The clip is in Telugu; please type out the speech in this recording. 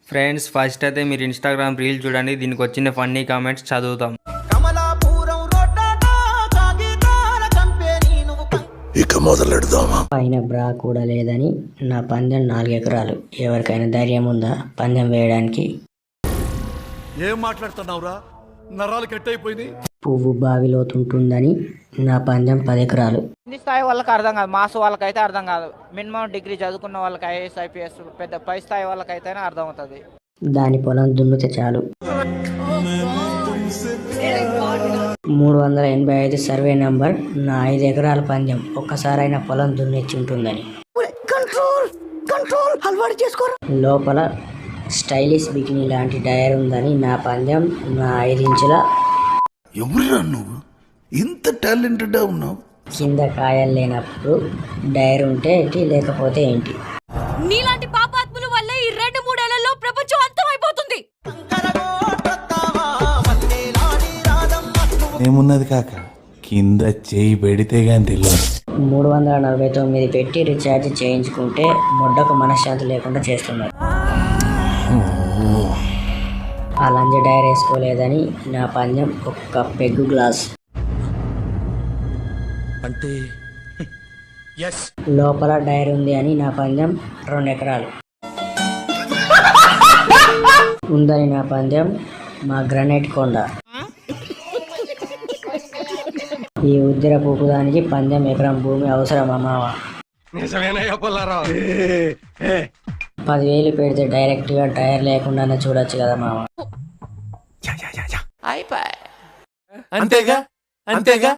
ఫ్రెండ్స్ ఫస్ట్ అయితే మీరు ఇన్స్టాగ్రామ్ రీల్ చూడండి, దీనికి వచ్చిన ఫన్నీ కామెంట్స్ చదువుతాం. ఇక మొదలెడదామా? పైన బ్రా కూడా లేదని నా పందెం 4 ఎకరాలు. ఎవరికైనా ధైర్యం ఉందా పందెం వేయడానికి? ఏం మాట్లాడుతున్నావురా, నరాలు కట్ అయిపోయింది. పువ్వు బావిలోతుంటుందని నా పందెం 10 ఎకరాలు. కింది స్థాయి వాళ్ళకి అర్థం కాదు, మాస్ వాళ్ళకైతే అర్థం కాదు. మినిమం డిగ్రీ చదువుకున్న వాళ్ళకి ఐఏఎస్ ఐపీఎస్ పెద్ద పై స్థాయి వాళ్ళకైతేనే అర్థం అవుతుంది. దాని పొలం దున్నితే చాలు. 385 సర్వే నంబర్. నా 5 ఎకరాల పందెం ఒక్కసారైనా పొలం దున్నిచ్చి ఉంటుందని. లోపల స్టైలిష్ బికినీ లాంటి టైర్ ఉందని నా పందెం నా 5 ఇంచుల. ఎవరురా నువ్వు, ఇంత టాలెంటెడ్ ఉన్నావు? కింద కాయలు లేనప్పుడు డైర్ ఉంటే ఏంటి, లేకపోతే ఏంటి? నీలాంటి పాపాత్ముల వల్ల ఈ 2-3 ఏళ్లలో ప్రపంచం అంతమైపోతుంది. ఏమున్నది కాక, కింద చేయి పెడితే గాని తెలియదు. 349 పెట్టి రీఛార్జ్ చేయించుకుంటే ముడ్డకు మనశ్శాంతి లేకుండా చేస్తున్నారు. ఆ లంజ డైర్ వేసుకోలేదని నా పందెం ఒక్క పెగ్గు గ్లాస్. అంటే లోపల డైర్ ఉంది అని నా పందెం 2 ఎకరాలు ఉందని నా పందెం మా గ్రానైట్ కొండ. ఈ ఉద్దిర పూపుదానికి పందెం ఎకరం భూమి అవసరమా మావ? 10,000 పెడితే డైరెక్ట్ గా టైర్ లేకుండానే చూడొచ్చు కదా మావ. అంతేగా అంతేగా.